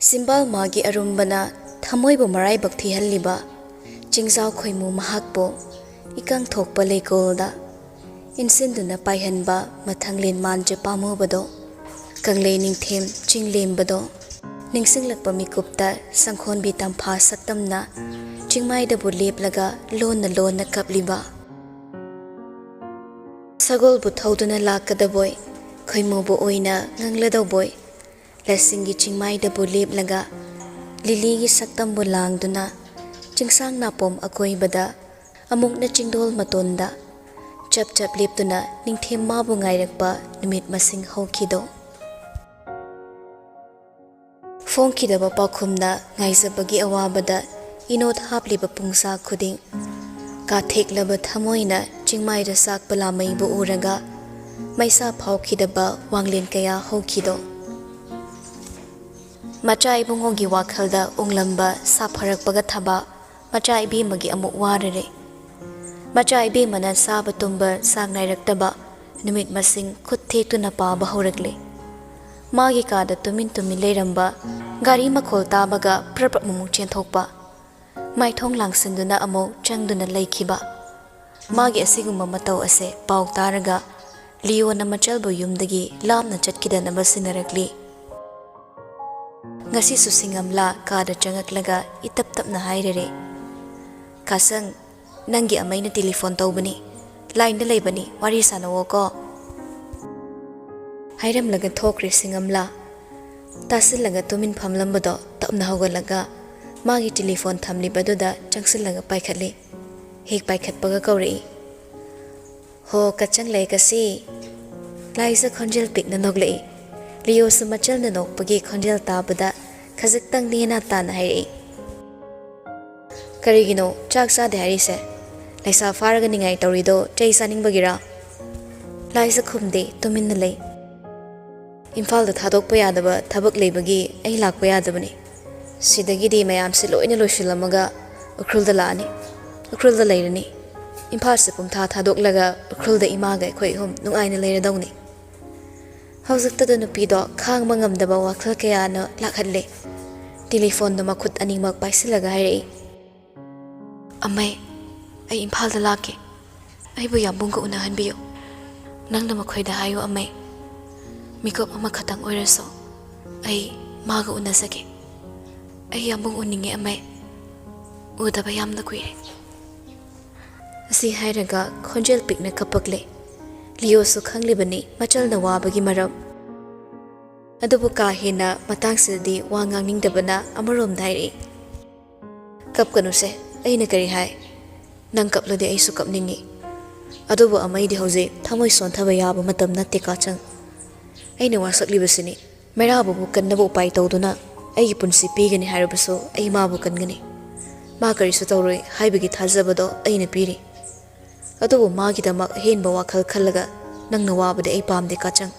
Simbal magi arumbana thamoibu maraibak thihalliba chingzau khoimu mahakpo ikang thokpa leikolda insinduna paihanba mathanglin manje pamubado kanglei ningthem chinglembado ningsinglakpa mikupta sangkhonbi tampha saktamna chingmaida bu leplaga lonna kapliba sagol bu thauduna lakadaboy khoimubu oina ngangladoboy lasingi chingmaida bu leplaga liligi saktam bu langduna chingsang napom akoibada amukna chingdol matonda chap chap leptuna ningthem mabu ngairakpa numit masing hokhido Fongkidaba pakhumna ngaisabagi awabada inot hapliba pungsa khuding ka theklaba thamoina chingmaida sak palamai bu uraga maisa phaukhidaba wanglen kaya hokhido Machai bungogi wakhalda unglamba sapharakpaga thaba machai bi magi amuk warare Machai bi mana saba tumba sagnairaktaba numit masing khutthetuna paba horakle Magi kada tumin leiramba gari makhol tabaga praprak mumuk chenthokpa maithong langsinduna amo changduna leikhiba magi asigumba matau ase pau taraga Leo na machalbo yumdagi lamna chatkidana basinarakli ngasi susingamla kada changaklaga itap tapna hairere kasang nangi amaina telephone tawbani line da leibani wari sanawo ko Hairam laga thokre singamla tasil laga tumin phamlambado tapna hogalaga magi telephone thamli baduda changsil laga paikhatli hek paikhatpaga kauri ho kachang lai kasi laisa khonjel pikna noglei Leo sumachal na nokpagi khonjel tabada khajik tang nina tan hai karigino chak sa de hari se laisa faraga ningai tawrido chei saning bagira laisa khumde tumin na lei Imphal da thadok pa yadaba thabak leibagi ai lakpa yadabani sidagi di mayam se loina loshilamaga ukrul da laani ukrul da leirani Imphal se pumtha thadok laga ukrul da imaga khoi hum nungaina leiradawni Hauzakta da nupi do khang mangamdaba wakhal kaya na lakhatle telephone da makhut animak paisilaga hairei Amai ai Imphal da lake ai bu yambung ko unahan biyo nangna makhoi da hayo amai Mikop ama khatang oiraso ai maga unasake ai yambung uninge amai udaba yamna kuire asi hairaga khonjel pikna kapakle Leo su khanglibani machal na wabagi maram adubu ka hena matang siddi wangang ningdabana amarom dairi kap kanuse aina kari hai nang kaplode ai su kapningi adubu amai di hoje thamoi son thaba yaba matam natte ka chang Aina wasaklibasini merabu kannaba upai tawduna ai punsi pigani harabaso ai mabu kangani ma karisu tawroi haibagi thajabado aina piri adubu magidamak henba wakhal khallaga nangna wabade ai pamde kachang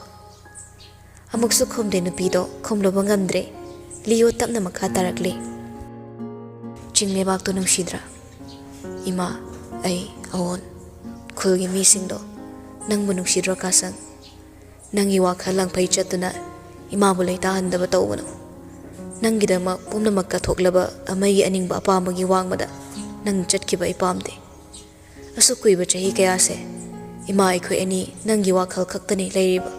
amuksu khomde nupido khomloba ngamdre Leo tapna makha tarakle chinglebak to nungsidra ima ai awon khulgi misingdo nangbu nungsidra kasang Nangi wakhal langpai chatuna imabu lei tahandaba tawbano nangidama pumnamak ka thoklaba amai aningba apamagi wangmada nang chatkhiba ipamde asukuiba chahi kaya se ima aikhoi ani nangi wakhal khaktani leiriba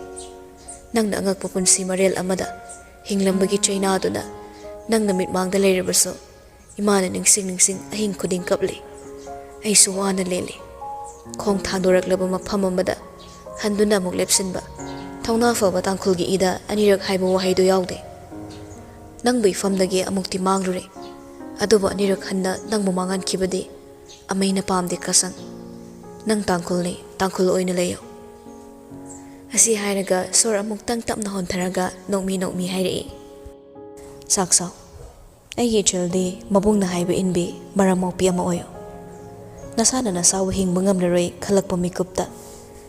nangna angakpa punsi marel amada hinglambagi chaina duna nangna mitmangda leiribaso imana ningsing ahing khuding kapli aisu wana lele khong thandoraklaba mafam amada handuna amuk lepsinba Thongna faba tangkhulgi ida anirak haiba wahaido yaude Nangbu ifamdagi amukti manglure adubu anirak hanna nangbu mangan khibadi amaina pamde kasang nang tangkhul oina leyo Asi hairaga sor amuk tang tapna hontharaga nokmi hairei Saksaw Aigi chaldi mabungna haiba inbi maramokpi ama oyo Nasana nasaw hingba ngamlaroi khalakpa mikupta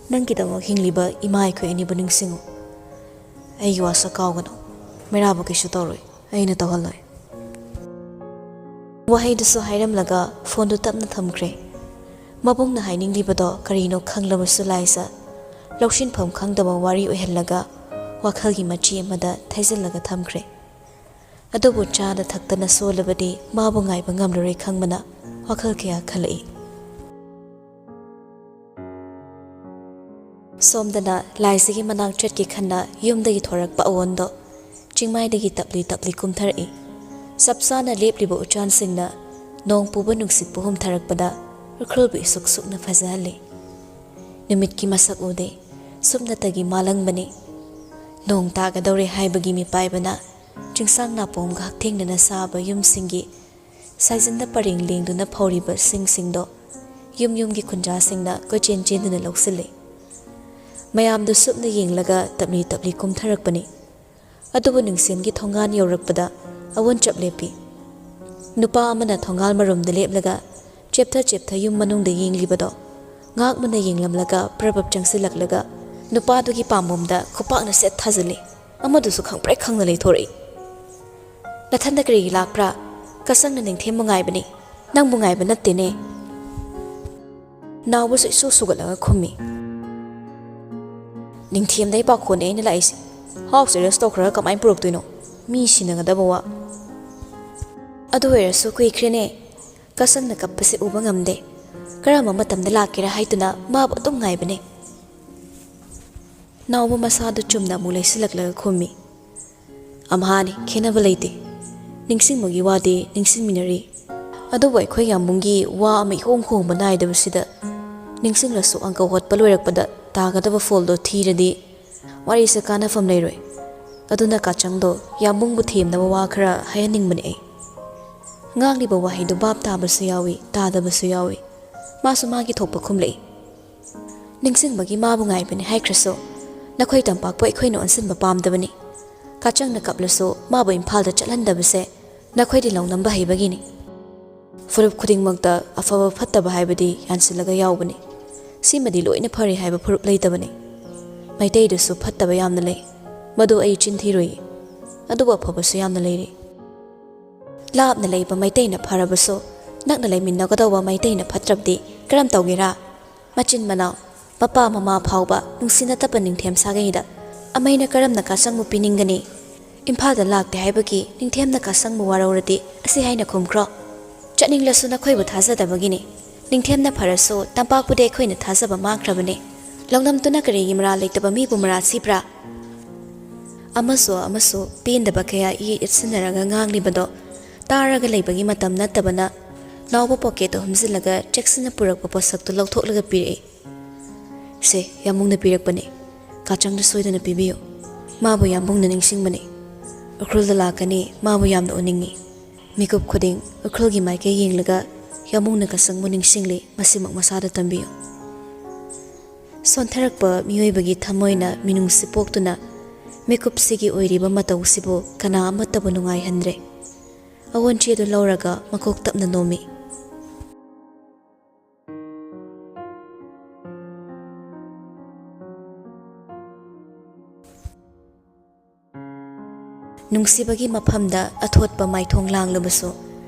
Nangkidamok hingliba imai khoi ani buning singu ai wasa kawgano merabu kishu tawroi aina tawhaloi wahai dusu hairam laga phone du tapna thamkre mabungna haininglibado karino khanglabasu laisa laushin pham khangdaba wari oihallaga wakhalgi machi amada thaizillaga thamkre ꯑꯗꯨꯕꯨ ꯆꯥꯗ ꯊꯛꯇꯅ ꯁꯣꯜꯂꯕꯗꯤ ꯃꯥꯕꯨ ꯉꯥꯏꯕ ꯉꯝꯂꯔꯣꯏ ꯈꯪꯕꯅ ꯋꯥꯈꯜ ꯀꯌꯥ ꯈꯜꯂꯛꯏ꯫ ꯁꯣꯝꯗꯅ ꯂꯥꯏꯁꯤꯒꯤ ꯃꯅꯥꯛ ꯆꯠꯀꯦ ꯈꯟꯅ ꯌꯨꯝꯗꯒꯤ ꯊꯣꯔꯛꯄ ꯑꯋꯣꯟꯗꯣ ꯆꯤꯡꯃꯥꯏꯗꯒꯤ ꯇꯞꯂꯤ ꯇꯞꯂꯤ ꯀꯨꯝꯊꯔꯛꯏ꯫ ꯆꯞ ꯆꯥꯅ ꯂꯦꯞꯂꯤꯕ ꯎꯆꯥꯟꯁꯤꯡꯅ ꯅꯣꯡ ꯄꯨꯕ ꯅꯨꯡꯁꯤꯠꯄꯨ ꯍꯨꯝꯊꯔꯛꯄꯗ ꯎꯈ꯭ꯔꯨꯜꯕꯨ ꯏꯁꯨꯛ ꯁꯨꯛꯅ ꯐꯖꯍꯜꯂꯤ꯫ ꯅꯨꯃꯤꯠꯀꯤ ꯃꯁꯛ ꯎꯗꯦ, ꯁꯨꯞꯅꯇꯒꯤ ꯃꯥꯂꯪꯕꯅꯤ꯫ ꯅꯣꯡ ꯇꯥꯒꯗꯧꯔꯦ ꯍꯥꯏꯕꯒꯤ ꯃꯤꯄꯥꯏꯕꯅ ꯆꯤꯡꯁꯥꯡ ꯅꯥꯄꯣꯝꯒ ꯍꯛꯊꯦꯡꯅꯅ ꯁꯥꯕ ꯌꯨꯝꯁꯤꯡꯒꯤ ꯁꯥꯏꯖꯟꯗ ꯄꯔꯦꯡ ꯂꯦꯡꯗꯨꯅ ꯐꯧꯔꯤꯕ ꯁꯤꯡꯗꯣ ꯌꯨꯝ ꯌꯨꯝꯒꯤ ꯈꯨꯟꯖꯥꯁꯤꯡꯅ ꯀꯣꯏꯆꯦꯟ ꯆꯦꯟꯗꯨꯅ ꯂꯧꯁꯤꯜꯂꯤ꯫ ꯃꯌꯥꯝꯗꯨ ꯁꯨꯞꯅ ꯌꯦꯡꯂꯒ ꯇꯞꯂꯤ ꯇꯞꯂꯤ ꯀꯨꯝꯊꯔꯛꯄꯅꯤ꯫ ꯑꯗꯨꯕꯨ ꯅꯤꯡꯁꯦꯟꯒꯤ ꯊꯣꯡꯒꯥꯟ ꯌꯧꯔꯛꯄꯗ ꯑꯋꯣꯟꯆꯞ ꯂꯦꯞꯄꯤ꯫ ꯅꯨꯄꯥ ꯑꯃꯅ ꯊꯣꯡꯒꯥꯜ ꯃꯔꯨꯝꯗ ꯂꯦꯞꯂꯒ ꯆꯦꯞꯊ ꯆꯦꯞꯊ ꯌꯨꯝ ꯃꯅꯨꯡꯗ ꯌꯦꯡꯂꯤꯕꯗꯣ ꯉꯥꯛꯃꯨꯟꯅ ꯌꯦꯡꯂꯝꯂꯒ ꯄ꯭ꯔꯕꯞ ꯆꯪꯁꯤꯜꯂꯛꯂꯒ ꯅꯨꯄꯥꯗꯨꯒꯤ ꯄꯥꯝꯕꯣꯝꯗ ꯈꯨꯄꯥꯛꯅ ꯁꯦꯠ ꯊꯥꯖꯤꯜꯂꯤ꯫ ꯑꯃꯗꯨꯁꯨ ꯈꯪꯄ꯭ꯔꯦꯛ ꯈꯪꯅ ꯂꯩꯊꯣꯔꯛꯏ꯫ ꯅꯊꯟꯗ ꯀꯔꯤꯒꯤ ꯂꯥꯛꯄ꯭ꯔꯥ? ꯀꯁꯪꯅ ꯅꯤꯡꯊꯦꯝꯕꯨ ꯉꯥꯏꯕꯅꯤ, ꯅꯪꯕꯨ ꯉꯥꯏꯕ ꯅꯠꯇꯦꯅꯦ꯫ ꯅꯥꯎꯕꯁꯨ ꯏꯁꯨ ꯁꯨꯒꯠꯂꯒ ꯈꯨꯝꯃꯤ꯫ ꯅꯤꯡꯊꯦꯝꯗꯩ ꯄꯥꯈꯣꯟꯅꯦ ꯑꯩꯅ ꯂꯥꯛꯏꯁꯦ꯫ ꯍꯥꯎꯁ ꯑꯦꯔꯦꯁ ꯇꯧꯈ꯭ꯔꯒ ꯀꯃꯥꯏꯅ ꯄꯨꯔꯛꯇꯣꯏꯅꯣ? ꯃꯤ ꯁꯤꯟꯅꯒꯗꯕ ꯋꯥ꯫ ꯑꯗꯨ ꯑꯣꯏꯔꯁꯨ ꯀꯨꯏꯈ꯭ꯔꯦꯅꯦ, ꯀꯁꯪꯅ ꯀꯞꯄꯁꯦ ꯎꯕ ꯉꯝꯗꯦ꯫ ꯀꯔꯝꯕ ꯃꯇꯝꯗ ꯂꯥꯛꯀꯦꯔꯥ ꯍꯥꯏꯗꯨꯅ ꯃꯥꯕꯨ ꯑꯗꯨꯝ ꯉꯥꯏꯕꯅꯦ꯫ ꯅꯥꯎꯕ ꯃꯁꯥꯗꯨ ꯆꯨꯝꯅ ꯑꯃꯨꯛ ꯂꯩꯁꯤꯜꯂꯛꯂꯒ ꯈꯨꯝꯃꯤ꯫ ꯑꯝꯍꯥꯅꯤ, ꯈꯦꯟꯅꯕ ꯂꯩꯇꯦ꯫ ꯅꯤꯡꯁꯤꯡꯕꯒꯤ ꯋꯥꯗꯤ ꯅꯤꯡꯁꯤꯡꯃꯤꯟꯅꯔꯤ꯫ ꯑꯗꯨꯕꯨ ꯑꯩꯈꯣꯏ ꯌꯥꯝꯕꯨꯡꯒꯤ ꯋꯥ ꯑꯃ ꯏꯍꯣꯡ ꯍꯣꯡꯕ ꯅꯥꯏꯗꯕꯁꯤꯗ ꯅꯤꯡꯁꯤꯡꯂꯁꯨ ꯑꯪꯀ ꯍꯣꯠꯄ ꯂꯣꯏꯔꯛꯄꯗ ꯇꯥꯒꯗꯕ ꯐꯣꯜꯗꯣ ꯊꯤꯔꯗꯤ ꯋꯥꯔꯤꯁꯦ ꯀꯥꯟꯅꯐꯝ ꯂꯩꯔꯣꯏ꯫ ꯑꯗꯨꯅ ꯀꯥꯆꯪꯗꯣ ꯌꯥꯝꯕꯨꯡꯕꯨ ꯊꯦꯝꯅꯕ ꯋꯥ ꯈꯔ ꯍꯥꯏꯍꯟꯅꯤꯡꯕꯅꯤ ꯑꯩ꯫ ꯉꯥꯡꯂꯤꯕ ꯋꯥꯍꯩꯗꯨ ꯚꯥꯞ ꯇꯥꯕꯁꯨ ꯌꯥꯎꯏ, ꯇꯥꯗꯕꯁꯨ ꯌꯥꯎꯏ꯫ ꯃꯥꯁꯨ ꯃꯥꯒꯤ ꯊꯣꯛꯄ ꯈꯨꯝꯂꯛꯏ꯫ ꯅꯤꯡꯁꯤꯡꯕꯒꯤ ꯃꯥꯕꯨ ꯉꯥꯏꯕꯅꯤ ꯍꯥꯏꯈ꯭ꯔꯁꯨ ꯅꯈꯣꯏ ꯇꯝꯄꯥꯛꯄꯨ ꯑꯩꯈꯣꯏꯅ ꯑꯣꯟꯁꯤꯟꯕ ꯄꯥꯝꯗꯕꯅꯤ꯫ ꯀꯥꯆꯪꯅ ꯀꯞꯂꯁꯨ ꯃꯥꯕꯨ ꯏꯝꯐꯥꯜꯗ ꯆꯠꯍꯟꯗꯕꯁꯦ ꯅꯈꯣꯏꯗꯤ ꯂꯧꯅꯝꯕ ꯍꯩꯕꯒꯤꯅꯤ꯫ ꯐꯨꯔꯨꯞ ꯈꯨꯗꯤꯡꯃꯛꯇ ꯑꯐꯕ ꯐꯠꯇꯕ ꯍꯥꯏꯕꯗꯤ ꯌꯥꯟꯁꯤꯜꯂꯒ ꯌꯥꯎꯕꯅꯤ꯫ ꯁꯤꯃꯗꯤ ꯂꯣꯏꯅ ꯐꯔꯦ ꯍꯥꯏꯕ ꯐꯨꯔꯨꯞ ꯂꯩꯇꯕꯅꯤ꯫ ꯃꯩꯇꯩꯗꯁꯨ ꯐꯠꯇꯕ ꯌꯥꯝꯅ ꯂꯩ, ꯃꯗꯨ ꯑꯩ ꯆꯤꯟꯊꯤꯔꯣꯏ꯫ ꯑꯗꯨꯕꯨ ꯑꯐꯕꯁꯨ ꯌꯥꯝꯅ ꯂꯩꯔꯤ꯫ ꯂꯥꯞꯅ ꯂꯩꯕ ꯃꯩꯇꯩꯅ ꯐꯔꯕꯁꯨ ꯅꯛꯅ ꯂꯩꯃꯤꯟꯅꯒꯗꯧꯕ ꯃꯩꯇꯩꯅ ꯐꯠꯇ꯭ꯔꯕꯗꯤ ꯀꯔꯝ ꯇꯧꯒꯦꯔꯥ? ꯃꯆꯤꯟ ꯃꯅꯥꯎ, ꯃꯄꯥ ꯃꯃꯥ ꯐꯥꯎꯕ ꯅꯨꯡꯁꯤꯅꯗꯕ ꯅꯤꯡꯊꯦꯝ ꯁꯥꯒꯩꯗ ꯑꯃꯩꯅ ꯀꯔꯝꯅ ꯀꯥꯆꯪꯕꯨ ꯄꯤꯅꯤꯡꯒꯅꯤ? ꯏꯝꯐꯥꯜꯗ ꯂꯥꯛꯇꯦ ꯍꯥꯏꯕꯒꯤ ꯅꯤꯡꯊꯦꯝꯅ ꯀꯥꯆꯪꯕꯨ ꯋꯥꯔꯧꯔꯗꯤ ꯑꯁꯤ ꯍꯥꯏꯅ ꯈꯨꯝꯈ꯭ꯔꯣ꯫ ꯆꯠꯅꯤꯡꯂꯁꯨ ꯅꯈꯣꯏꯕꯨ ꯊꯥꯖꯗꯕꯒꯤꯅꯤ꯫ ꯅꯤꯡꯊꯦꯝꯅ ꯐꯔꯁꯨ ꯇꯝꯄꯥꯛꯄꯨꯗꯤ ꯑꯩꯈꯣꯏꯅ ꯊꯥꯖꯕ ꯃꯥꯡꯈ꯭ꯔꯕꯅꯤ꯫ ꯂꯧꯅꯝꯇꯨꯅ ꯀꯔꯤꯒꯤ ꯃꯔꯥꯜ ꯂꯩꯇꯕ ꯃꯤꯕꯨ ꯃꯔꯥꯜ ꯁꯤꯕ꯭ꯔꯥ? ꯑꯃꯁꯨ ꯄꯦꯟꯗꯕ ꯀꯌꯥ ꯏꯠꯁꯤꯟꯅꯔꯒ ꯉꯥꯡꯂꯤꯕꯗꯣ ꯇꯥꯔꯒ ꯂꯩꯕꯒꯤ ꯃꯇꯝ ꯅꯠꯇꯕꯅ ꯅꯥꯎꯕ ꯄꯣꯀꯦꯠꯇ ꯍꯨꯝꯖꯤꯜꯂꯒ ꯆꯦꯛꯁꯤꯟꯅ ꯄꯨꯔꯛꯄ ꯄꯣꯠꯁꯛꯇꯨ ꯂꯧꯊꯣꯛꯂꯒ ꯄꯤꯔꯛꯏ꯫ ꯁꯦ, ꯌꯥꯝꯕꯨꯡꯅ ꯄꯤꯔꯛꯄꯅꯤ꯫ ꯀꯥꯆꯪꯗ ꯁꯣꯏꯗꯅ ꯄꯤꯕꯤꯌꯨ꯫ ꯃꯥꯕꯨ ꯌꯥꯝꯕꯨꯡꯅ ꯅꯤꯡꯁꯤꯡꯕꯅꯤ꯫ ꯎꯈ꯭ꯔꯨꯜꯗ ꯂꯥꯛꯀꯅꯤ, ꯃꯥꯕꯨ ꯌꯥꯝꯅ ꯎꯅꯤꯡꯉꯤ꯫ ꯃꯤꯀꯨꯞ ꯈꯨꯗꯤꯡ ꯎꯈ꯭ꯔꯨꯜꯒꯤ ꯃꯥꯏꯀꯩ ꯌꯦꯡꯂꯒ ꯌꯥꯝꯕꯨꯡꯅ ꯀꯥꯆꯪꯕꯨ ꯅꯤꯡꯁꯤꯡꯂꯤ, ꯃꯁꯤꯃꯛ ꯃꯁꯥꯗ ꯇꯝꯕꯤꯌꯨ꯫ ꯁꯣꯟꯊꯔꯛꯄ ꯃꯤꯑꯣꯏꯕꯒꯤ ꯊꯃꯣꯏꯅ ꯃꯤꯅꯨꯡꯁꯤ ꯄꯣꯛꯇꯨꯅ ꯃꯤꯀꯨꯞꯁꯤꯒꯤ ꯑꯣꯏꯔꯤꯕ ꯃꯇꯧꯁꯤꯕꯨ ꯀꯅꯥ ꯑꯃꯠꯇꯕꯨ ꯅꯨꯡꯉꯥꯏꯍꯟꯗ꯭ꯔꯦ꯫ ꯑꯋꯣꯟꯆꯦꯗꯨ ꯂꯧꯔꯒ ꯃꯀꯣꯛ ꯇꯞꯅ ꯅꯣꯝꯃꯤ꯫ ꯅꯨꯡꯁꯤꯕꯒꯤ ꯃꯐꯝꯗ ꯑꯊꯣꯠꯄ ꯃꯥꯏꯊꯣꯡ ꯂꯥꯡꯂꯕꯁꯨ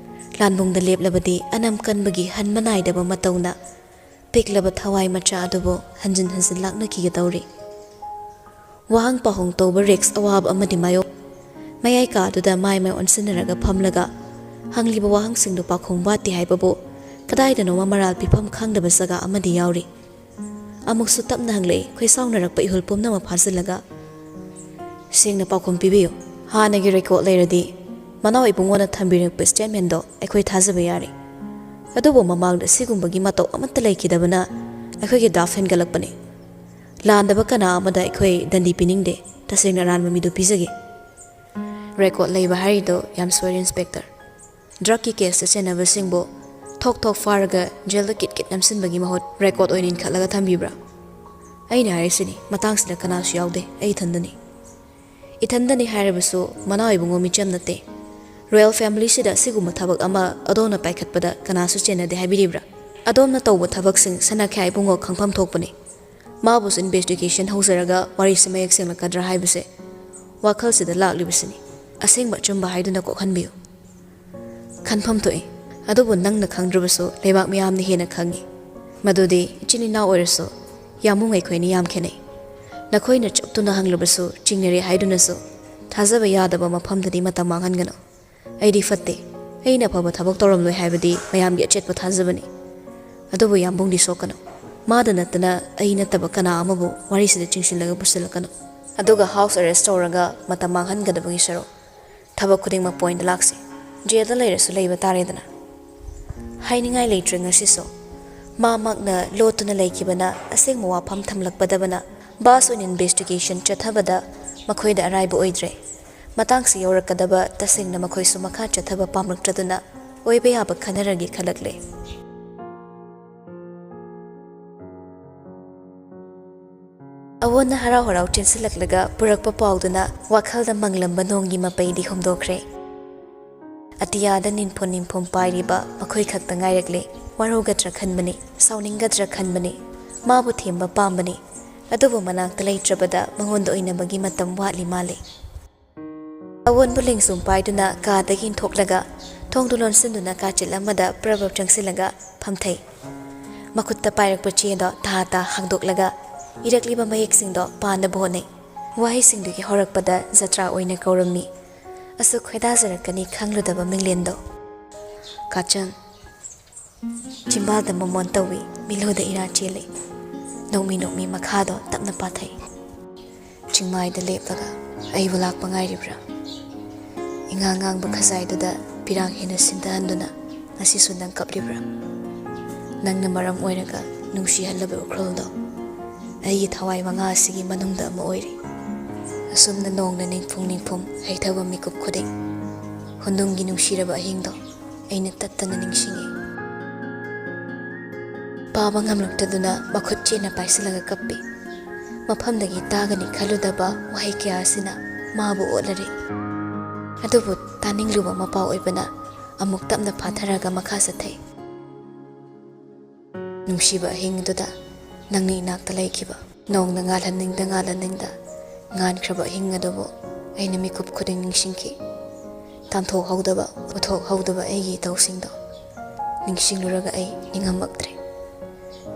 ꯂꯥꯟꯕꯨꯡꯗ ꯂꯦꯞꯂꯕꯗꯤ ꯑꯅꯝ ꯀꯟꯕꯒꯤ ꯍꯟꯕ ꯅꯥꯏꯗꯕ ꯃꯇꯧꯅ ꯄꯤꯛꯂꯕ ꯊꯋꯥꯏ ꯃꯆꯥ ꯑꯗꯨꯕꯨ ꯍꯟꯖꯤꯟ ꯍꯟꯖꯤꯟ ꯂꯥꯛꯅꯈꯤꯒꯗꯧꯔꯤ꯫ ꯋꯥꯍꯪ ꯄꯥꯎꯍꯪ ꯇꯧꯕ ꯔꯤꯛꯁ ꯑꯋꯥꯕ ꯑꯃꯗꯤ ꯃꯥꯌꯣꯛ ꯃꯌꯥꯏ ꯀꯥꯗꯨꯗ ꯃꯥꯏ ꯑꯣꯟꯁꯤꯟꯅꯔꯒ ꯐꯝꯂꯒ ꯍꯪꯂꯤꯕ ꯋꯥꯍꯪꯁꯤꯡꯗꯨ ꯄꯥꯈꯣꯡ ꯋꯥꯠꯇꯦ ꯍꯥꯏꯕꯕꯨ ꯀꯗꯥꯏꯗꯅꯣꯃ ꯃꯔꯥꯜ ꯄꯤꯐꯝ ꯈꯪꯗꯕ ꯖꯒꯥ ꯑꯃꯗꯤ ꯌꯥꯎꯔꯤ꯫ ꯑꯃꯨꯛꯁꯨ ꯇꯞꯅ ꯍꯪꯂꯛꯏ, ꯈꯣꯏꯁꯥꯎꯅꯔꯛꯄ ꯏꯍꯨꯜ ꯄꯨꯝꯅꯃꯛ ꯐꯥꯖꯤꯜꯂꯒ꯫ ꯁꯦꯡꯅ ꯄꯥꯎꯈꯨꯝ ꯄꯤꯕꯤꯌꯨ꯫ ꯍꯥꯟꯅꯒꯤ ꯔꯦꯀꯣꯔꯗ ꯂꯩꯔꯗꯤ ꯃꯅꯥꯎ ꯏꯕꯨꯡꯉꯣꯅ ꯊꯝꯕꯤꯔꯛꯄ ꯁ꯭ꯇꯦꯠꯃꯦꯟꯗꯣ ꯑꯩꯈꯣꯏ ꯊꯥꯖꯕ ꯌꯥꯔꯤ꯫ ꯑꯗꯨꯕꯨ ꯃꯃꯥꯡꯗ ꯁꯤꯒꯨꯝꯕꯒꯤ ꯃꯇꯧ ꯑꯃꯠꯇ ꯂꯩꯈꯤꯗꯕꯅ ꯑꯩꯈꯣꯏꯒꯤ ꯗꯥꯎꯠ ꯍꯦꯟꯒꯠꯂꯛꯄꯅꯤ꯫ ꯂꯥꯟꯗꯕ ꯀꯅꯥ ꯑꯃꯗ ꯑꯩꯈꯣꯏ ꯗꯟꯗꯤ ꯄꯤꯅꯤꯡꯗꯦ, ꯇꯁꯦꯡꯅ ꯑꯔꯥꯟꯕ ꯃꯤꯗꯨ ꯄꯤꯖꯒꯦ꯫ ꯔꯦꯀꯣꯔꯗ ꯂꯩꯕ ꯍꯥꯏꯔꯤꯗꯣ ꯌꯥꯝ ꯁꯣꯏꯔꯦ ꯏꯟꯁꯄꯦꯛꯇꯔ꯫ ꯗ꯭ꯔꯒꯀꯤ ꯀꯦꯁꯇ ꯆꯦꯟꯅꯕꯁꯤꯡꯕꯨ ꯊꯣꯛ ꯊꯣꯛ ꯐꯥꯔꯒ ꯖꯦꯜꯗ ꯀꯤꯠ ꯀꯤꯠ ꯅꯝꯁꯤꯟꯕꯒꯤ ꯃꯍꯨꯠ ꯔꯦꯀꯣꯔꯗ ꯑꯣꯏꯅ ꯏꯟꯈꯠꯂꯒ ꯊꯝꯕꯤꯕ꯭ꯔꯥ? ꯑꯩꯅ ꯍꯥꯏꯔꯤꯁꯤꯅꯤ, ꯃꯇꯥꯡꯁꯤꯗ ꯀꯅꯥꯁꯨ ꯌꯥꯎꯗꯦ, ꯑꯩ ꯏꯊꯟꯗꯅꯤ꯫ ꯏꯊꯟꯗꯅꯤ ꯍꯥꯏꯔꯕꯁꯨ ꯃꯅꯥꯎ ꯏꯕꯨꯡꯉꯣ ꯃꯤꯆꯝ ꯅꯠꯇꯦ꯫ ꯔꯣꯌꯦꯜ ꯐꯦꯃꯤꯂꯤꯁꯤꯗ ꯑꯁꯤꯒꯨꯝꯕ ꯊꯕꯛ ꯑꯃ ꯑꯗꯣꯝꯅ ꯄꯥꯏꯈꯠꯄꯗ ꯀꯅꯥꯁꯨ ꯆꯦꯟꯅꯗꯦ ꯍꯥꯏꯕꯤꯔꯤꯕ꯭ꯔꯥ? ꯑꯗꯣꯝꯅ ꯇꯧꯕ ꯊꯕꯛꯁꯤꯡ ꯁꯅꯥꯈ꯭ꯌꯥ ꯏꯕꯨꯡꯉꯣ ꯈꯪꯐꯝ ꯊꯣꯛꯄꯅꯤ꯫ ꯃꯥꯕꯨꯁꯨ ꯏꯟꯚꯦꯁꯇꯤꯒꯦꯁꯟ ꯍꯧꯖꯔꯒ ꯋꯥꯔꯤꯁꯤ ꯃꯌꯦꯛ ꯁꯦꯡꯂꯛꯀꯗ꯭ꯔꯥ ꯍꯥꯏꯕꯁꯦ ꯋꯥꯈꯜꯁꯤꯗ ꯂꯥꯛꯂꯤꯕꯁꯤꯅꯤ꯫ ꯑꯁꯦꯡꯕ ꯑꯆꯨꯝꯕ ꯍꯥꯏꯗꯨꯅ ꯀꯣꯛꯍꯟꯕꯤꯌꯨ꯫ ꯈꯟꯐꯝ ꯊꯣꯛꯏ, ꯑꯗꯨꯕꯨ ꯅꯪꯅ ꯈꯪꯗ꯭ꯔꯕꯁꯨ ꯂꯩꯕꯥꯛ ꯃꯤꯌꯥꯝꯅ ꯍꯦꯟꯅ ꯈꯪꯉꯤ꯫ ꯃꯗꯨꯗꯤ ꯏꯆꯤꯟ ꯏꯅꯥꯎ ꯑꯣꯏꯔꯁꯨ ꯌꯥꯝꯕꯨꯡ ꯑꯩꯈꯣꯏꯅ ꯌꯥꯝ ꯈꯦꯠꯅꯩ꯫ ꯅꯈꯣꯏꯅ ꯆꯨꯞꯇꯨꯅ ꯍꯪꯂꯕꯁꯨ ꯆꯤꯡꯅꯔꯦ ꯍꯥꯏꯗꯨꯅꯁꯨ ꯊꯥꯖꯕ ꯌꯥꯗꯕ ꯃꯐꯝꯗꯗꯤ ꯃꯇꯝ ꯃꯥꯡꯍꯟꯒꯅꯨ꯫ ꯑꯩꯗꯤ ꯐꯠꯇꯦ ꯑꯩꯅ ꯑꯐꯕ ꯊꯕꯛ ꯇꯧꯔꯝꯂꯣꯏ ꯍꯥꯏꯕꯗꯤ ꯃꯌꯥꯝꯒꯤ ꯑꯆꯦꯠꯄ ꯊꯥꯖꯕꯅꯤ ꯑꯗꯨꯕꯨ ꯌꯥꯝꯕꯨꯡꯗꯤ ꯁꯣꯛꯀꯅꯨ ꯃꯥꯗ ꯅꯠꯇꯅ ꯑꯩ ꯅꯠꯇꯕ ꯀꯅꯥ ꯑꯃꯕꯨ ꯋꯥꯔꯤꯁꯤꯗ ꯆꯤꯡꯁꯤꯜꯂꯒ ꯄꯨꯁꯤꯜꯂꯛꯀꯅꯨ ꯑꯗꯨꯒ ꯍꯥꯎꯁ ꯑꯦꯔꯦꯁ ꯇꯧꯔꯒ ꯃꯇꯝ ꯃꯥꯡꯍꯟꯒꯗꯕꯒꯤ ꯁꯔꯨꯛ ꯊꯕꯛ ꯈꯨꯗꯤꯡꯃꯛ ꯄꯣꯏꯟꯠ ꯂꯥꯛꯁꯤ ꯖꯦꯜꯗ ꯂꯩꯔꯁꯨ ꯂꯩꯕ ꯇꯥꯔꯦꯗꯅ ꯍꯥꯏꯅꯤꯡꯉꯥꯏ ꯂꯩꯇ꯭ꯔꯦ ꯉꯁꯤꯁꯨ ꯃꯥꯃꯛꯅ ꯂꯣꯠꯇꯨꯅ ꯂꯩꯈꯤꯕꯅ ꯑꯁꯦꯡꯕ ꯋꯥꯐꯝ ꯊꯝꯂꯛꯄꯗꯕꯅ ꯕꯥꯁ ꯑꯣꯏꯅ ꯏꯟꯚꯦꯁꯇꯤꯒꯦꯁꯟ ꯆꯠꯊꯕꯗ ꯃꯈꯣꯏꯗ ꯑꯔꯥꯏꯕ ꯑꯣꯏꯗ꯭ꯔꯦ ꯃꯇꯥꯡꯁꯤ ꯌꯧꯔꯛꯀꯗꯕ ꯇꯁꯦꯡꯅ ꯃꯈꯣꯏꯁꯨ ꯃꯈꯥ ꯆꯠꯊꯕ ꯄꯥꯝꯂꯛꯇ꯭ꯔꯗꯨꯅ ꯑꯣꯏꯕ ꯌꯥꯕ ꯈꯟꯅꯔꯒꯦ ꯈꯜꯂꯛꯂꯦ ꯑꯋꯣꯟꯅ ꯍꯔꯥꯎ ꯍꯔꯥꯎ ꯆꯦꯟꯁꯤꯜꯂꯛꯂꯒ ꯄꯨꯔꯛꯄ ꯄꯥꯎꯗꯨꯅ ꯋꯥꯈꯜꯗ ꯃꯪꯂꯝꯕ ꯅꯣꯡꯒꯤ ꯃꯄꯩꯗꯤ ꯍꯨꯝꯗꯣꯛꯈ꯭ꯔꯦ ꯑꯇꯤꯌꯥꯗ ꯅꯤꯟꯐꯨꯝ ꯄꯥꯏꯔꯤꯕ ꯃꯈꯣꯏ ꯈꯛꯇ ꯉꯥꯏꯔꯛꯂꯦ ꯋꯥꯔꯧꯒꯗ꯭ꯔꯥ ꯈꯟꯕꯅꯤ ꯁꯥꯎꯅꯤꯡꯒꯗ꯭ꯔꯥ ꯈꯟꯕꯅꯤ ꯃꯥꯕꯨ ꯊꯦꯝꯕ ꯄꯥꯝꯕꯅꯤ ꯑꯗꯨꯕꯨ ꯃꯅꯥꯛꯇ ꯂꯩꯇ꯭ꯔꯕꯗ ꯃꯉꯣꯟꯗ ꯑꯣꯏꯅꯕꯒꯤ ꯃꯇꯝ ꯋꯥꯠꯂꯤ ꯃꯥꯜꯂꯤ ꯑꯋꯣꯟꯕꯨ ꯂꯦꯡꯁꯨꯝ ꯄꯥꯏꯗꯨꯅ ꯀꯥꯗꯒꯤ ꯏꯟꯊꯣꯛꯂꯒ ꯊꯣꯡꯗꯨ ꯂꯣꯟꯁꯤꯟꯗꯨꯅ ꯀꯥꯆꯤꯜ ꯑꯃꯗ ꯄ꯭ꯔꯕ ꯆꯪꯁꯤꯜꯂꯒ ꯐꯝꯊꯩ ꯃꯈꯨꯠꯇ ꯄꯥꯏꯔꯛꯄ ꯆꯦꯗꯣ ꯊꯥ ꯍꯥꯡꯗꯣꯛꯂꯒ ꯏꯔꯛꯂꯤꯕ ꯃꯌꯦꯛꯁꯤꯡꯗꯣ ꯄꯥꯅꯕ ꯍꯣꯠꯅꯩ ꯋꯥꯍꯩꯁꯤꯡꯗꯨꯒꯤ ꯍꯧꯔꯛꯄꯗ ꯖꯇ꯭ꯔꯥ ꯑꯣꯏꯅ ꯀꯧꯔꯝꯃꯤ ꯑꯁꯨꯛ ꯈꯣꯏꯗꯥꯖꯔꯛꯀꯅꯤ ꯈꯪꯂꯨꯗꯕ ꯃꯤꯡꯂꯦꯟꯗꯣ ꯀꯥꯆꯪ ꯆꯤꯝꯕꯥꯜꯗ ꯃꯃꯣꯟ ꯇꯧꯏ ꯃꯤꯂꯣꯗ ꯏꯔꯥ ꯆꯦꯜꯂꯤ ꯅꯣꯛꯃꯤ ꯃꯈꯥꯗꯣ ꯇꯞꯅ ꯄꯥꯊꯩ ꯆꯤꯡꯃꯥꯏꯗ ꯂꯦꯞꯂꯒ ꯑꯩꯕꯨ ꯂꯥꯛꯄ ꯉꯥꯏꯔꯤꯕ꯭ꯔꯥ ꯏꯉꯥꯡ ꯉꯥꯡꯕ ꯈꯖꯥꯏꯗꯨꯗ ꯄꯤꯔꯥꯡ ꯍꯦꯟꯅ ꯁꯤꯟꯊꯍꯟꯗꯨꯅ ꯉꯁꯤꯁꯨ ꯅꯪ ꯀꯞꯂꯤꯕ꯭ꯔꯥ ꯅꯪꯅ ꯃꯔꯝ ꯑꯣꯏꯔꯒ ꯅꯨꯡꯁꯤꯍꯜꯂꯕ ꯎꯈ꯭ꯔꯨꯜꯗꯣ ꯑꯩꯒꯤ ꯊꯋꯥꯏ ꯃꯉꯥ ꯑꯁꯤꯒꯤ ꯃꯅꯨꯡꯗ ꯑꯃ ꯑꯣꯏꯔꯤ ꯑꯁꯨꯝꯅ ꯅꯣꯡꯅ ꯅꯤꯡꯐꯨꯡ ꯍꯩꯊꯕ ꯃꯤꯀꯨꯞ ꯈꯨꯗꯤꯡ ꯍꯨꯟꯗꯨꯡꯒꯤ ꯅꯨꯡꯁꯤꯔꯕ ꯑꯍꯤꯡꯗꯣ ꯑꯩꯅ ꯇꯠꯇꯅ ꯅꯤꯡꯁꯤꯡꯉꯤ ꯄꯥꯕ ꯉꯝꯂꯛꯇꯗꯨꯅ ꯃꯈꯨꯠ ꯆꯦꯠꯅ ꯄꯥꯏꯁꯤꯜꯂꯒ ꯀꯞꯄꯤ ꯃꯐꯝꯗꯒꯤ ꯇꯥꯒꯅꯤ ꯈꯜꯂꯨꯗꯕ ꯋꯥꯍꯩ ꯀꯌꯥ ꯑꯁꯤꯅ ꯃꯥꯕꯨ ꯑꯣꯠꯂꯔꯤ ꯑꯗꯨꯕꯨ ꯇꯥꯅꯤꯡꯂꯨꯕ ꯃꯄꯥ ꯑꯣꯏꯕꯅ ꯑꯃꯨꯛ ꯇꯞꯅ ꯐꯥꯊꯔꯒ ꯃꯈꯥ ꯆꯠꯊꯩ ꯅꯨꯡꯁꯤꯕ ꯑꯍꯤꯡꯗꯨꯗ ꯅꯪꯅ ꯏꯅꯥꯛꯇ ꯂꯩꯈꯤꯕ ꯅꯣꯡꯅ ꯉꯥꯜꯍꯟꯅꯤꯡꯗ ꯉꯥꯟꯈ꯭ꯔꯕ ꯑꯍꯤꯡ ꯑꯗꯨꯕꯨ ꯑꯩꯅ ꯃꯤꯀꯨꯞ ꯈꯨꯗꯤꯡ ꯅꯤꯡꯁꯤꯡꯈꯤ ꯇꯥꯟꯊꯣꯛꯍꯧꯗꯕ ꯎꯠꯊꯣꯛꯍꯧꯗꯕ ꯑꯩꯒꯤ ꯏꯇꯧꯁꯤꯡꯗꯣ ꯅꯤꯡꯁꯤꯡꯂꯨꯔꯒ ꯑꯩ ꯅꯤꯡꯉꯝꯃꯛꯇ꯭ꯔꯦ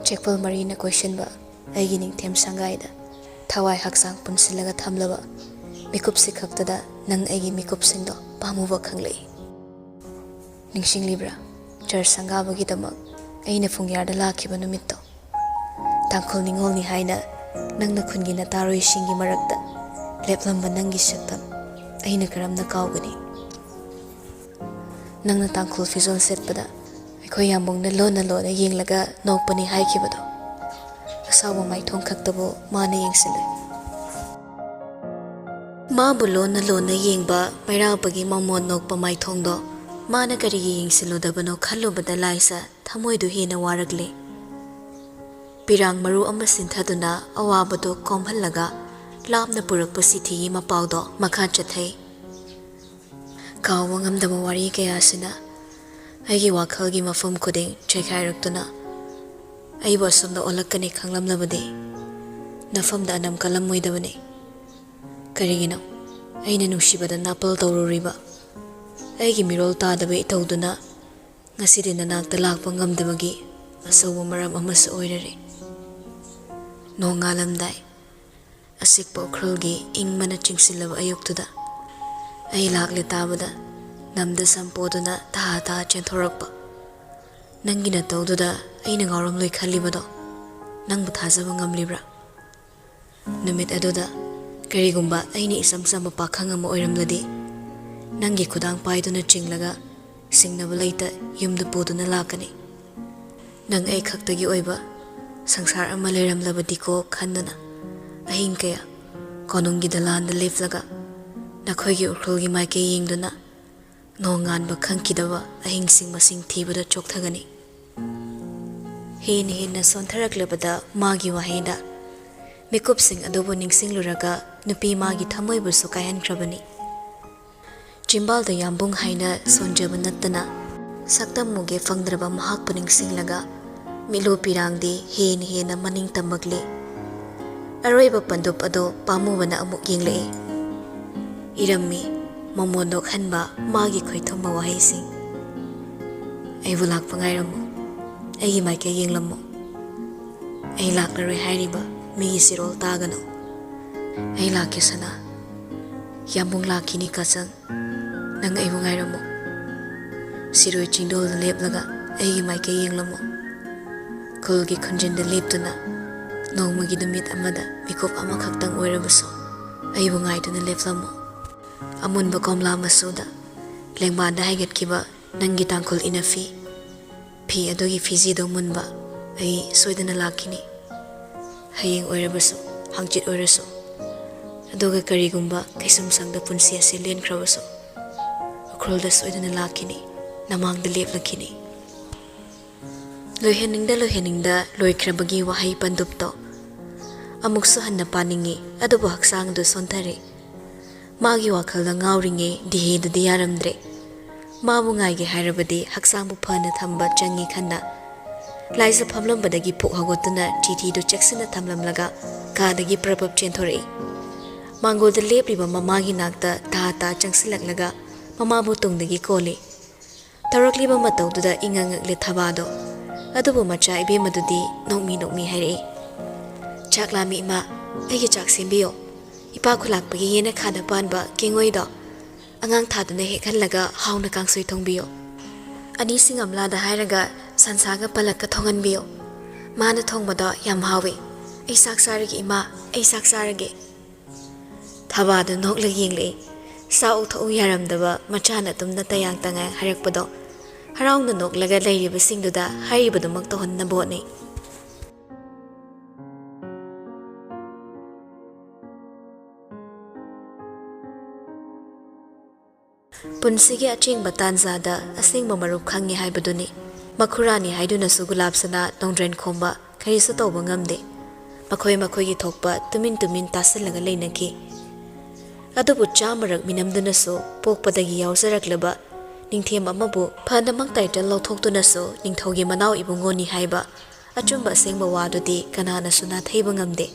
ꯆꯦꯛꯄꯜ ꯃꯔꯤꯅ ꯀꯣꯏꯁꯤꯟꯕ ꯑꯩꯒꯤ ꯅꯤꯡꯊꯦꯝ ꯁꯪꯒꯥꯏꯗ ꯊꯋꯥꯏ ꯍꯛꯆꯥꯡ ꯄꯨꯟꯁꯤꯜꯂꯒ ꯊꯝꯂꯕ ꯃꯤꯀꯨꯞꯁꯤ ꯈꯛꯇꯗ ꯅꯪ ꯑꯩꯒꯤ ꯃꯤꯀꯨꯞꯁꯤꯡꯗꯣ ꯄꯥꯝꯃꯨꯕ ꯈꯪꯂꯛꯏ ꯅꯤꯡꯁꯤꯡꯂꯤꯕ꯭ꯔꯥ ꯆꯔꯆ ꯁꯪꯒꯥꯕꯒꯤꯗꯃꯛ ꯑꯩꯅ ꯐꯨꯡꯌꯥꯔꯗ ꯂꯥꯛꯈꯤꯕ ꯅꯨꯃꯤꯠꯇꯣ ꯇꯥꯡꯈꯨꯜ ꯅꯤꯡꯉꯣꯜꯅꯤ ꯍꯥꯏꯅ ꯅꯪꯅ ꯈꯨꯟꯒꯤ ꯅꯇꯥꯔꯣꯏꯁꯤꯡꯒꯤ ꯃꯔꯛꯇ ꯂꯦꯞꯂꯝꯕ ꯅꯪꯒꯤ ꯁꯛꯇꯝ ꯑꯩꯅ ꯀꯔꯝꯅ ꯀꯥꯎꯒꯅꯤ ꯅꯪꯅ ꯇꯥꯡꯈꯨꯜ ꯐꯤꯖꯣꯜ ꯁꯦꯠꯄꯗ ꯑꯩꯈꯣꯏ ꯌꯥꯝꯕꯨꯡꯅ ꯂꯣꯟꯅ ꯌꯦꯡꯂꯒ ꯅꯣꯛꯄꯅꯤ ꯍꯥꯏꯈꯤꯕꯗꯣ ꯑꯁꯥꯎꯕ ꯃꯥꯏꯊꯣꯡ ꯈꯛꯇꯕꯨ ꯃꯥꯅ ꯌꯦꯡꯁꯤꯜꯂꯨꯏ ꯃꯥꯕꯨ ꯂꯣꯟꯅ ꯌꯦꯡꯕ ꯃꯩꯔꯥꯕꯒꯤ ꯃꯃꯣꯟ ꯅꯣꯛꯄ ꯃꯥꯏꯊꯣꯡꯗꯣ ꯃꯥꯅ ꯀꯔꯤꯒꯤ ꯌꯦꯡꯁꯤꯜꯂꯨꯗꯕꯅꯣ ꯈꯜꯂꯨꯕꯗ ꯂꯥꯏꯁ ꯊꯃꯣꯏꯗꯨ ꯍꯦꯟꯅ ꯋꯥꯔꯛꯂꯦ ꯄꯤꯔꯥꯡ ꯃꯔꯨ ꯑꯃ ꯁꯤꯟꯊꯗꯨꯅ ꯑꯋꯥꯕꯗꯣ ꯀꯣꯝꯍꯜꯂꯒ ꯂꯥꯞꯅ ꯄꯨꯔꯛꯄ ꯁꯤꯊꯤꯒꯤ ꯃꯄꯥꯎꯗꯣ ꯃꯈꯥ ꯆꯠꯊꯩ ꯀꯥꯎꯕ ꯉꯝꯗꯕ ꯋꯥꯔꯤ ꯀꯌꯥꯁꯤꯅ ꯑꯩꯒꯤ ꯋꯥꯈꯜꯒꯤ ꯃꯐꯝ ꯈꯨꯗꯤꯡ ꯆꯩꯈꯥꯏꯔꯛꯇꯨꯅ ꯑꯩꯕꯨ ꯑꯁꯨꯝꯅ ꯑꯣꯜꯂꯛꯀꯅꯤ ꯈꯪꯂꯝꯂꯕꯗꯤ ꯅꯐꯝꯗ ꯑꯅꯝ ꯀꯜꯂꯝꯃꯣꯏꯗꯕꯅꯤ ꯀꯔꯤꯒꯤꯅꯣ ꯑꯩꯅ ꯅꯨꯡꯁꯤꯕꯗ ꯅꯥꯄꯜ ꯇꯧꯔꯨꯔꯤꯕ ꯑꯩꯒꯤ ꯃꯤꯔꯣꯜ ꯇꯥꯗꯕ ꯏꯇꯧꯗꯨꯅ ꯉꯁꯤꯗꯤ ꯅꯅꯥꯛꯇ ꯂꯥꯛꯄ ꯉꯝꯗꯕꯒꯤ ꯑꯆꯧꯕ ꯃꯔꯝ ꯑꯃꯁꯨ ꯑꯣꯏꯔꯔꯤ ꯅꯣꯡꯉꯥꯜꯂꯝꯗꯥꯏ ꯑꯁꯤꯛꯄ ꯎꯈ꯭ꯔꯨꯜꯒꯤ ꯏꯪꯃꯅ ꯆꯤꯡꯁꯤꯜꯂꯕ ꯑꯌꯨꯛꯇꯨꯗ ꯑꯩ ꯂꯥꯛꯂꯦ ꯇꯥꯕꯗ ꯅꯝꯗ ꯁꯝꯄꯣꯗꯨꯅ ꯇꯍꯥ ꯆꯦꯟꯊꯣꯔꯛꯄ ꯅꯪꯒꯤ ꯅꯇꯧꯗꯨꯗ ꯑꯩꯅ ꯉꯥꯎꯔꯝꯂꯣꯏ ꯈꯜꯂꯤꯕꯗꯣ ꯅꯪꯕꯨ ꯊꯥꯖꯕ ꯉꯝꯂꯤꯕ꯭ꯔꯥ ꯅꯨꯃꯤꯠ ꯑꯗꯨꯗ ꯀꯔꯤꯒꯨꯝꯕ ꯑꯩꯅ ꯏꯆꯝ ꯆꯝꯕ ꯄꯥꯈꯪ ꯑꯃ ꯑꯣꯏꯔꯝꯂꯗꯤ ꯅꯪꯒꯤ ꯈꯨꯗꯥꯡ ꯄꯥꯏꯗꯨꯅ ꯆꯤꯡꯂꯒ ꯁꯤꯡꯅꯕ ꯂꯩꯇ ꯌꯨꯝꯗ ꯄꯨꯗꯨꯅ ꯂꯥꯛꯀꯅꯤ ꯅꯪ ꯑꯩ ꯈꯛꯇꯒꯤ ꯑꯣꯏꯕ ꯁꯪꯁꯥꯔ ꯑꯃ ꯂꯩꯔꯝꯂꯕꯗꯤꯀꯣ ꯈꯟꯗꯨꯅ ꯑꯍꯤꯡ ꯀꯌꯥ ꯀꯣꯅꯨꯡꯒꯤ ꯗꯂꯥꯟꯗ ꯂꯦꯞꯂꯒ ꯅꯈꯣꯏꯒꯤ ꯎꯈ꯭ꯔꯨꯜꯒꯤ ꯃꯥꯏꯀꯩ ꯌꯦꯡꯗꯨꯅ ꯅꯣꯡ ꯉꯥꯟꯕ ꯈꯪꯈꯤꯗꯕ ꯑꯍꯤꯡꯁꯤꯡ ꯃꯁꯤꯡ ꯊꯤꯕꯗ ꯆꯣꯛꯊꯒꯅꯤ ꯍꯦꯟꯅ ꯁꯣꯟꯊꯔꯛꯂꯕꯗ ꯃꯥꯒꯤ ꯋꯥꯍꯩꯗ ꯃꯤꯀꯨꯞꯁꯤꯡ ꯑꯗꯨꯕꯨ ꯅꯤꯡꯁꯤꯡꯂꯨꯔꯒ ꯅꯨꯄꯤ ꯃꯥꯒꯤ ꯊꯃꯣꯏꯕꯨꯁꯨ ꯀꯥꯏꯍꯟꯈ꯭ꯔꯕꯅꯤ ꯆꯤꯝꯕꯥꯜꯗ ꯌꯥꯝꯕꯨꯡ ꯍꯥꯏꯅ ꯁꯣꯟꯖꯕ ꯅꯠꯇꯅ ꯁꯛꯇꯝ ꯃꯨꯒꯦ ꯐꯪꯗ꯭ꯔꯕ ꯃꯍꯥꯛꯄꯨ ꯅꯤꯡꯁꯤꯡꯂꯒ ꯃꯤꯠꯂꯨ ꯄꯤꯔꯥꯡꯗꯤ ꯍꯦꯟꯅ ꯃꯅꯤꯡ ꯇꯝꯃꯛꯂꯤ ꯑꯔꯣꯏꯕ ꯄꯟꯗꯨꯞ ꯑꯗꯣ ꯄꯥꯝꯃꯨꯕꯅ ꯑꯃꯨꯛ ꯌꯦꯡꯂꯛꯏ ꯏꯔꯝꯃꯤ ꯃꯃꯣꯟ ꯅꯣꯛꯍꯟꯕ ꯃꯥꯒꯤ ꯈꯣꯏꯊꯨꯝꯕ ꯋꯥꯍꯩꯁꯤꯡ ꯑꯩꯕꯨ ꯂꯥꯛꯄ ꯉꯥꯏꯔꯝꯃꯨ ꯑꯩꯒꯤ ꯃꯥꯏꯀꯩ ꯌꯦꯡꯂꯝꯃꯨ ꯑꯩ ꯂꯥꯛꯂꯔꯣꯏ ꯍꯥꯏꯔꯤꯕ ꯃꯤꯒꯤ ꯁꯤꯔꯣꯜ ꯇꯥꯒꯅꯨ ꯑꯩ ꯂꯥꯛꯀꯦ ꯁꯅꯥ ꯌꯥꯝꯕꯨꯡ ꯂꯥꯛꯈꯤꯅꯤ ꯀꯥꯆꯪ ꯅꯪ ꯑꯩꯕꯨ ꯉꯥꯏꯔꯝꯃꯨ Siroi chingdol leplaga aigi maike yenglamu khulgi khunjinda leptuna nongmagi numit amada mikop ama khaktang oirabasu aibu ngaiduna leplamu amunba komla masuda lengbanda haigatkiba nangi tangkul inafi fi adogi fizi do munba ai soidana lakini hayeng oirabasu hangchit oirasu adoga karigumba kaisum sangda punsi ase lenkrabasu akrolda soidana lakini namangda leplakini loiheningda loikrabagi wahai pandupto amuksu hanna paningi adubu haksang du sontare magi wakhalda ngauringe dihe du diyaramdre mabu ngaige hairabadi haksang bu phana thamba changi khanda laisa phamlambadagi phok hagotuna titi du cheksina thamlamlaga kadagi prabab chenthore mangolda lepriba mamagi nakta ta changsilaklaga mamabu tungdagi kole tarakliba mataududa ingangakle thabado adubu macha ibe madudi nokmi haire chaklami ma aigi chak sembiyo ipa khulakpagi yena khada panba kengoido angang thaduna he khallaga hauna kangsoi thongbiyo ani singamla da hairaga sansaga palakka thonganbiyo mana thongbada yam hawe ai sak saragi ima ai sak sarage thabado nokla yengle sa utho yaramdaba machana tumna tayang tanga harakpado haraungna noklaga leiriba singduda hairibadu makto honna botni punsigi achingba tanzada asingba marup khangi haibaduni makhurani haiduna su gulabsana nongdren khomba kharisu tawba ngamde makhoi gi thokpa tumin tasilaga leinaki adubu chamarak minamduna su pokpadagi yawsaraklaba ningthem amabu phanamang title lawthokduna su ningthogi manaw ibungoni haiba achumba sengba wadudi kanana suna theiba ngamde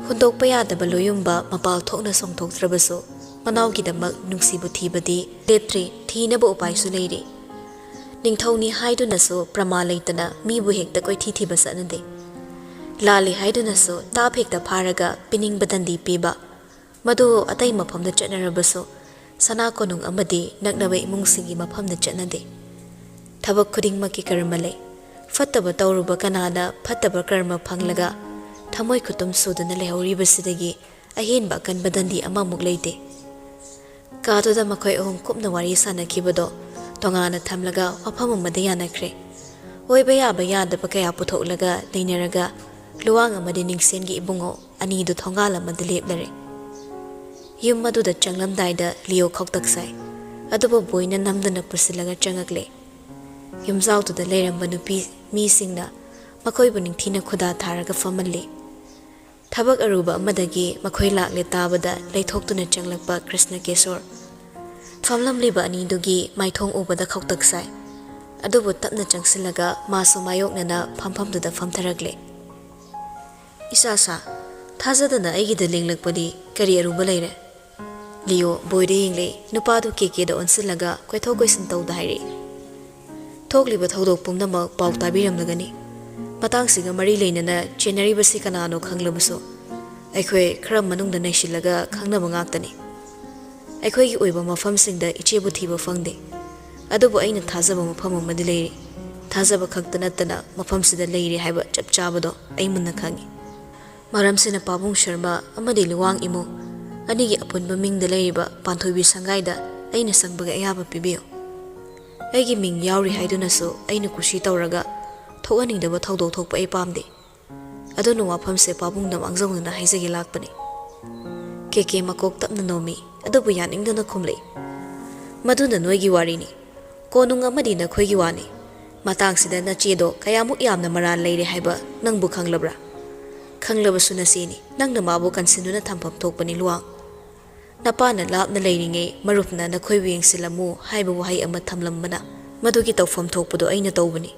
hundokpa yadaba loyumba mapal thokna songthoktrabasu manawgi damak nungsibu thibadi leptri thinaba upaisu leiri ningthoni haiduna su prama leitana mibu hekta koi thiba sanade lali haiduna su ta phekta pharaga pining badandi piba madu atai maphamda chatnarabasu sana konung amadi naknabai imungsingi maphamda chatnade thabak khudingmaki karma le fattaba tawruba kanana fattaba karma phanglaga thamoi khutum sudana lehoribasidagi ahenba kan badandi amamuk leite kadoda makhoi ohum kupna wari sanakibado tongana thamlaga wafam amada yanakre oiba yadaba kaya puthoklaga leinaraga luwang amadi ningsengi ibungo ani du thongal amada leplare yum maduda changlamdaida leo khoktaksai adubo boina namdana pusilaga changakle yumzautuda leiramba nupi misingna makhoi ningthina khuda tharaga famalli thabak aruba amadagi makhoi lakle tabada leithoktuna changlakpa krishna kesor famlamliba anidugi maithong ubada khoktaksai adubu tapna changsilaga masu mayoknana phamduda famtharagle isasa thazadana aigida lenglakpadi kari aruba leire Leo boyde yingle nupadu keke da onsilaga koithogoisin tawda hairi thokliba thodok pumnamak paw tabiramlagani matangsiga mari leinana chenaribasi kanano khanglabuso aikhoi khara manungda naisilaga khangnaba ngaktani aikhoi gi oiba mafamsingda ichebu thiba fangde adubu aina thazaba mafam amadi leiri thazaba khakta natana mafamsida leiri haiba chapchabado ai munna khangi maramsina pabung sharma amadi luwang imu anigi apunba mingda leiriba panthoibi sangaida aina sangbaga ayaba pibiyo aigi ming yauri haiduna so aina kushi tawraga thoganingdaba thodok thokpa ai pamde adonu wafamse pabungdam angjongna haizagi lakpani keke makok tapna nomi adubu yaningdana khumle maduna noigi warini konung amadi na khoigi wani matangsida na chedo kayamuk yamna maral leire haiba nangbu khanglabra khanglabasu na sini nangna mabu kansinuna thampam thokpani luwang napana lapna leiringe marupna na khoibu yengsilamu haiba wahai ama thamlambana madugi tawfam thokpado aina tawbani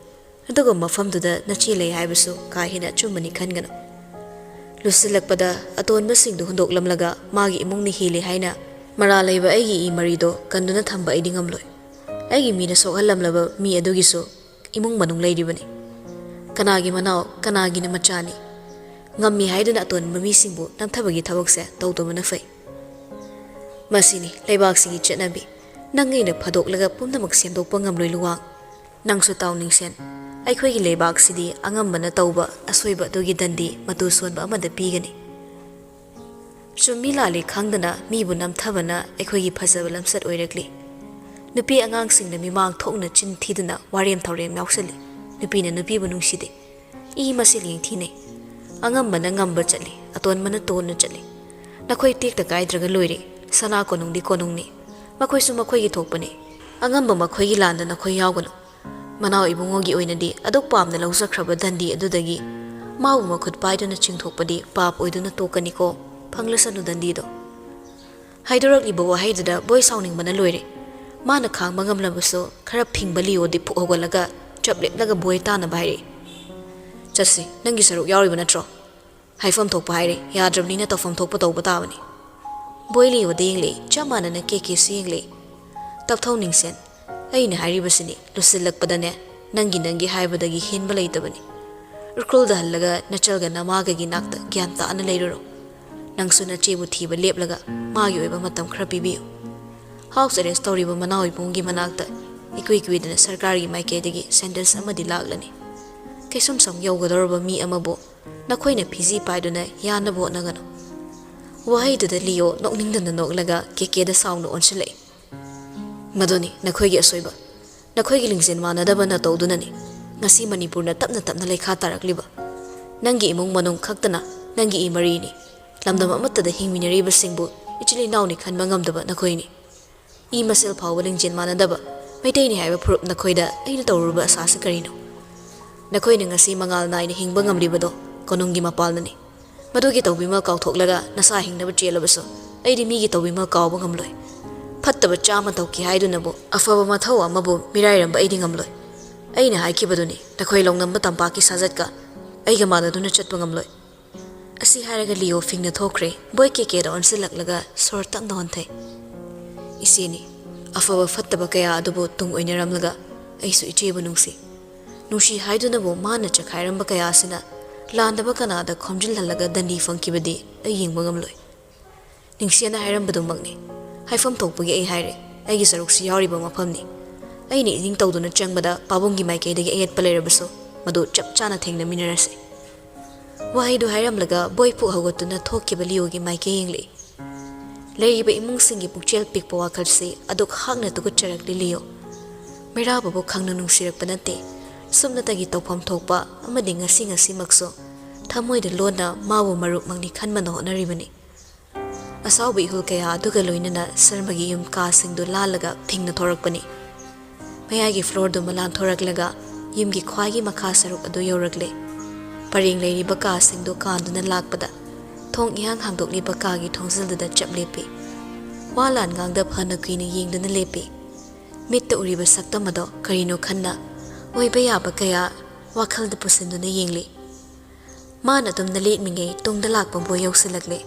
aduga mafamduda nachi lei haibasu ka hina chumani khangana lusilakpada atonba singdu hundoklamlaga magi imungni hile haina mara leiba aigi I marido kanduna thamba idingamloi aigi mina sokhalamlaba mi adugisu imung manung leiribani kanagi manao kanagi na machani ngammi haiduna atonba mi singbu namthabagi thabakse tawdobana fai masini leibak singi chatnabi Nang ina phadok laga pumnamak sendokpa ngamloi luwang. Nangsu taw ningsen. Aikhoigi leibak sidi angambana tawba asoiba adugi dandi matu sonba amada pigani. Chummi lali khangdana mibu namthabana aikhoigi phajaba lamsat oirakli. Nupi angangsingna mimang thokna chin thiduna warem thorem yausali. Nupina nupibu nungside. I masil yingthine. Angambana ngamba chali, atonmana tonna chali. Nakhoi tekta kaidraga loire, sana konungdi konungni. Makhoi su makhoigi thokpani. Angamba makhoigi landa nakhoi yawgano. Manao ibungogi oinadi adok pamna lausakhraba dandi adudagi mawu makhut paiduna chingthokpadi pap oiduna tokani ko phanglasanu dandido. Haidorakliba wahaiduda boy sauningbana loire. Mana khangba ngamlabaso khara phingba liyo di phogolaga chapleplaga boy tana bairi. Chasi nangi saruk yauriba natro. Haifam thokpa haire yadrabnina tawfam thokpa tawba tabani. Boy liyo de yingle chamana na keke si yingle. Tapthau ningsen aina hairibasini lusilakpadane nangi haibadagi hinba leitabani. Urkulda hallaga nachalga namagagi nakta gyan taana leiruro. Nangsu nachebu thiba leplaga magi oiba matam khara pibiyu. House arrest tawriba manao ibungi manakta ikwi-kwidana sarkari maikayadagi sentence amadi laglani. Kaisum sam yawgadorba mi amabo nakhoina phizi paiduna yanabo nagano. Wahaiduda liyo nokningdana noklaga kekeda sauna onsilai. Madoni nakhoigi asoiba. Nakhoigi lingsen manadaba na tawdunani. Ngasi Manipurna tapna lekha tarakliba. Nangi imung manung khaktana nangi imarini. Lamdam amatada hingminariba singbu ichili nauni khanba ngamdaba nakhoini. I masel phawba lingjen manadaba maitayni haiba phurup nakhoida aina tawruba asasa karino. Nakhoina ngasi mangal naina hingba ngamribado konungi mapalnani. Madugi tawbima kauthoklaga nasa hingnaba chelabaso aidi migi tawbima kawba ngamloi. Fattaba chama tawki haidunabo afaba mathau amabu mirairamba aidi ngamloi. Aina haikibaduni nakhoi longnamba tampaki sajatka aiga manaduna chatpa ngamloi. Asi hairaga liyo fingna thokre boy kekeda onsilaklaga sor tamna honthai. Isini afaba fattaba kaya adubo tung oinaramlaga aisu ichebu nungsi. Nushi haidunabo mana chakhairamba kaya asina landaba kanada khomjil halaga dandi fangkibadi ai yingba ngamloi. Ningsiana hairambadu magni. Haifam thokpagi ai haire aigi saruksi yauriba mafamni. Aini iding tawduna changbada pabongi maikaidagi ayetpa leirabaso madu chap chana thengna minarase. Wahaidu hairamlaga boy pu hawgatuna thokkiba liyogi maike yingli. Leiriba imungsingi pukchel pikpa wakhalsi aduk hakna tugucharakli liyo. Mirababu khangna nungsirakpa nate sumnatagi tawpham thokpa amadi ngasi makso thamoida lona mawu marup mangni khanmana honaribani. Asawbi ihul kaya aduga loinana sarmagi yum ka singdu lalaga phingna thorakpani. Mayagi floor do malan thoraklaga yumgi khwagi makha saruk adu yorakle. Paring leiriba ka singdu kanduna lakpada thong ihang hangdokli bakagi thongsilda chaplepi. Walan ngangda phana kuina yingduna lepi. Mitta uriba saktamado karino khanna oiba yaba kaya wakhalda pusinduna yingli. Mana tumna letmingai tungda lakpa boy yausilakle.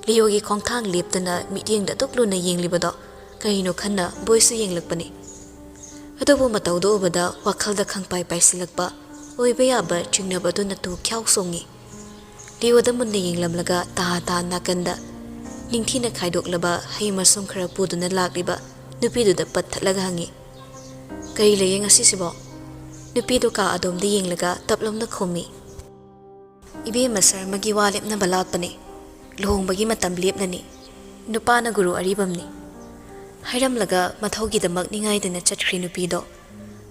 Liyogi khongthang leptana mityengda tokluna yenglibado karino khanna boysu yenglakpani. Adobo matawdo ubada wakhalda khangpai paisilakpa oiba yaba chingnabadu natu kyaw songi. Liyoda munna yenglamlaga taha nakanda ningthina khaidoklaba heimasum khara puduna lakliba nupiduda patthalaga hangi. Kari leyeng asisibo nupidu ka adomda yenglaga taplomna khomi. Ibe masar magi walipna balakpani. Luhongbagi matam lepnani nupana guru aribamni hairamlaga mathaugidamak ningaidana chatkhri nupido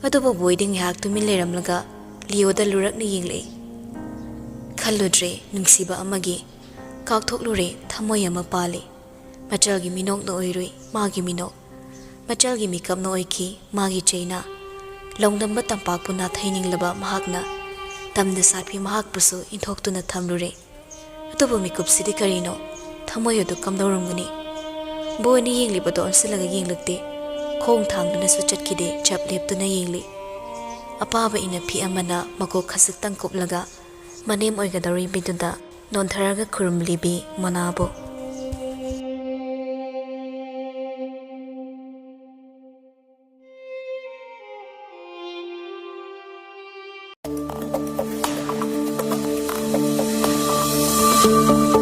adubo boiding hak tumin leramlaga liyoda lurakna yingle khalludre nungsiba amagi kakthoklure thamoi ama pali machalgi minok no oirui magi minok machalgi mikap no oiki magi chaina longdamba tampak puna thaininglaba mahakna tamda sapi mahak pusu inthoktuna thamlure Tubo mikup sidi karino thamoy adu kamdorumgani boyni yenglibado onsilaga yenglakte khong thangduna su chatkide chap leptuna yengli apaba ina phi amana mako khasik tangkuplaga manem oigadari biduda nontharaga khurumlibi manabo Thank you.